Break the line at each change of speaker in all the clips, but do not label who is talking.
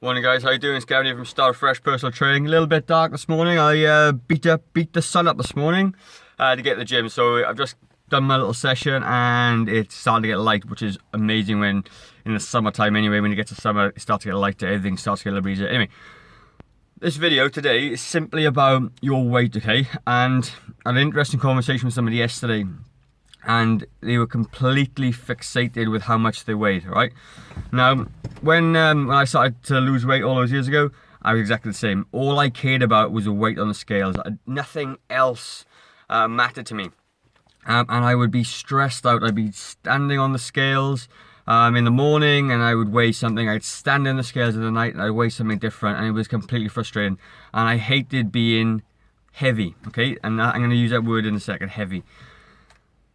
Morning guys, how you doing? It's Gavin here from Start Fresh Personal Training. A little bit dark this morning. I beat the sun up this morning to get to the gym. So I've just done my little session and it's starting to get light, which is amazing when in the summertime anyway. When you get to summer, it starts to get lighter, everything starts to get a little breezier. Anyway, this video today is simply about your weight, okay? And I had an interesting conversation with somebody yesterday, and they were completely fixated with how much they weighed, right? Now, when I started to lose weight all those years ago, I was exactly the same. All I cared about was the weight on the scales. Nothing else mattered to me. And I would be stressed out. I'd be standing on the scales in the morning and I would weigh something. I'd stand in the scales in the night and I'd weigh something different, and it was completely frustrating. And I hated being heavy, okay? And I'm going to use that word in a second, heavy.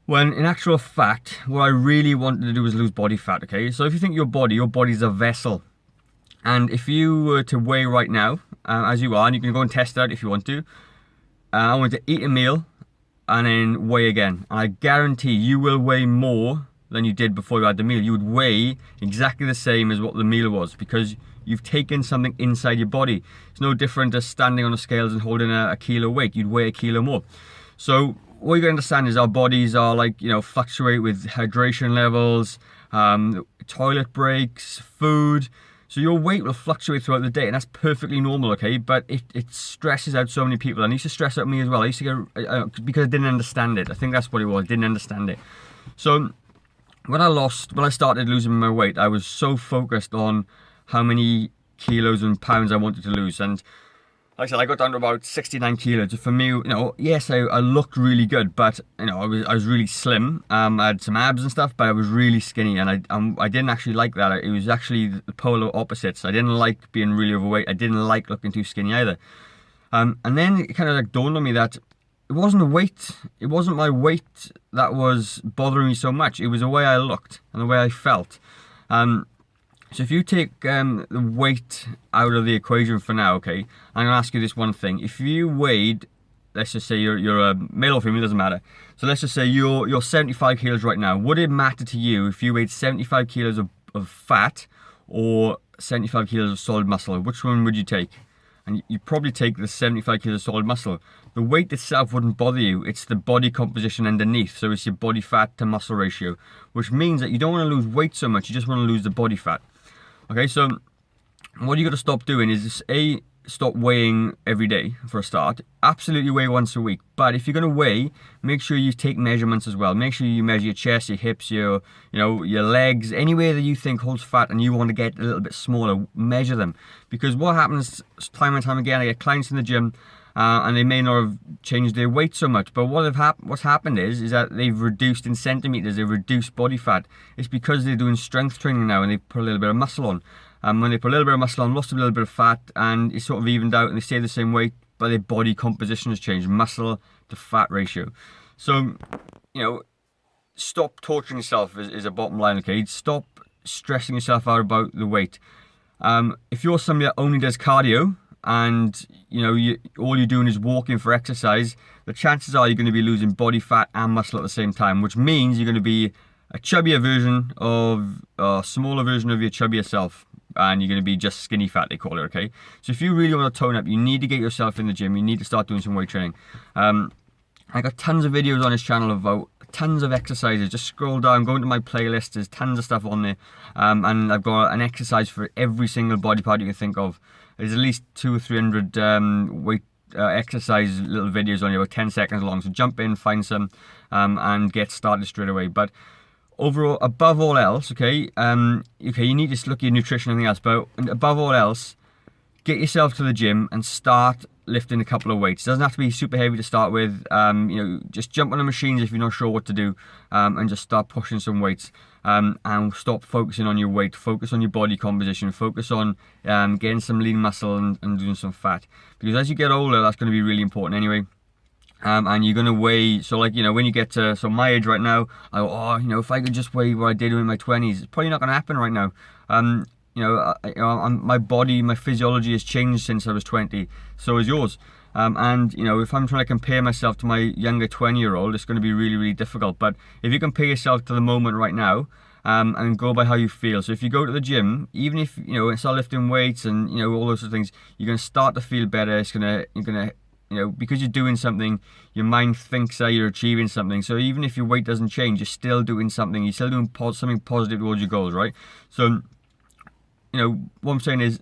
When in actual fact, what I really wanted to do was lose body fat, okay? So if you think your body's a vessel. And if you were to weigh right now, as you are, and you can go and test it out if you want to, I want to eat a meal and then weigh again. And I guarantee you will weigh more than you did before you had the meal. You would weigh exactly the same as what the meal was, because you've taken something inside your body. It's no different to standing on the scales and holding a kilo weight. You'd weigh a kilo more. So what you got to understand is our bodies are fluctuate with hydration levels, toilet breaks, food. So your weight will fluctuate throughout the day, and that's perfectly normal, okay? But it stresses out so many people, and it used to stress out me as well. I used to get, because I didn't understand it. I think that's what it was, I didn't understand it. So when I started losing my weight, I was so focused on how many kilos and pounds I wanted to lose. And like I said, I got down to about 69 kilos. For me, yes, I looked really good, but I was really slim. I had some abs and stuff, but I was really skinny, and I didn't actually like that. It was actually the polar opposites. I didn't like being really overweight. I didn't like looking too skinny either. And then it kind of dawned on me that it wasn't the weight. It wasn't my weight that was bothering me so much. It was the way I looked and the way I felt. So if you take the weight out of the equation for now, okay, I'm going to ask you this one thing. If you weighed, let's just say you're a male or female, doesn't matter. So let's just say you're 75 kilos right now. Would it matter to you if you weighed 75 kilos of fat or 75 kilos of solid muscle? Which one would you take? And you'd probably take the 75 kilos of solid muscle. The weight itself wouldn't bother you. It's the body composition underneath. So it's your body fat to muscle ratio, which means that you don't want to lose weight so much. You just want to lose the body fat. Okay, so what you got to stop doing is stop weighing every day for a start. Absolutely weigh once a week. But if you're going to weigh, make sure you take measurements as well. Make sure you measure your chest, your hips, your legs, anywhere that you think holds fat and you want to get a little bit smaller, measure them. Because what happens time and time again, I get clients in the gym and they may not have changed their weight so much, but what's happened is that they've reduced in centimeters, they've reduced body fat. It's because they're doing strength training now and they put a little bit of muscle on. When they put a little bit of muscle on, lost a little bit of fat, and it's sort of evened out and they stay the same weight, but their body composition has changed, muscle to fat ratio. So, stop torturing yourself is a bottom line, okay? Stop stressing yourself out about the weight. If you're somebody that only does cardio, and all you're doing is walking for exercise, the chances are you're going to be losing body fat and muscle at the same time, which means you're going to be a chubbier version of a smaller version of your chubbier self, and you're going to be just skinny fat, they call it, okay? So if you really want to tone up, you need to get yourself in the gym. You need to start doing some weight training. I got tons of videos on this channel about tons of exercises. Just scroll down, go into my playlist, there's tons of stuff on there, and I've got an exercise for every single body part you can think of. There's at least 200 or 300 weight exercise little videos on here, about 10 seconds long. So jump in, find some, and get started straight away. But overall, above all else, okay, you need to look at your nutrition and everything else. But above all else, get yourself to the gym and start lifting a couple of weights. It doesn't have to be super heavy to start with. Just jump on the machines if you're not sure what to do, and just start pushing some weights. And stop focusing on your weight. Focus on your body composition. Focus on getting some lean muscle and doing some fat. Because as you get older, that's going to be really important anyway. And you're going to weigh, so when you get to my age right now, I go, if I could just weigh what I did in my 20s, it's probably not going to happen right now. My body, my physiology has changed since I was 20. So has yours. If I'm trying to compare myself to my younger 20-year-old, it's going to be really, really difficult. But if you compare yourself to the moment right now, and go by how you feel. So if you go to the gym, even if start lifting weights and all those sort of things, you're gonna start to feel better. You're gonna because you're doing something, your mind thinks that you're achieving something. So even if your weight doesn't change, you're still doing something. You're still doing something positive towards your goals, right? So what I'm saying is,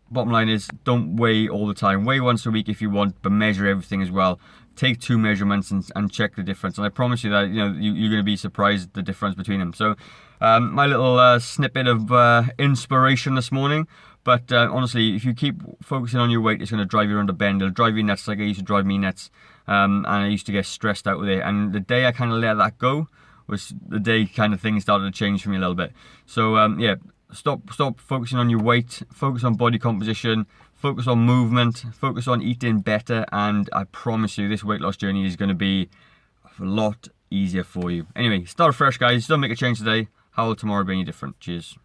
bottom line is, don't weigh all the time. Weigh once a week if you want, but measure everything as well. Take 2 measurements and check the difference. And I promise you that you're going to be surprised the difference between them. So my little snippet of inspiration this morning. But honestly, if you keep focusing on your weight, it's going to drive you around a bend. It'll drive you nuts like it used to drive me nuts. And I used to get stressed out with it. And the day I kind of let that go was the day kind of things started to change for me a little bit. So yeah. Stop focusing on your weight, focus on body composition, focus on movement, focus on eating better, and I promise you this weight loss journey is going to be a lot easier for you. Anyway, start fresh, guys. Don't make a change today. How will tomorrow be any different? Cheers.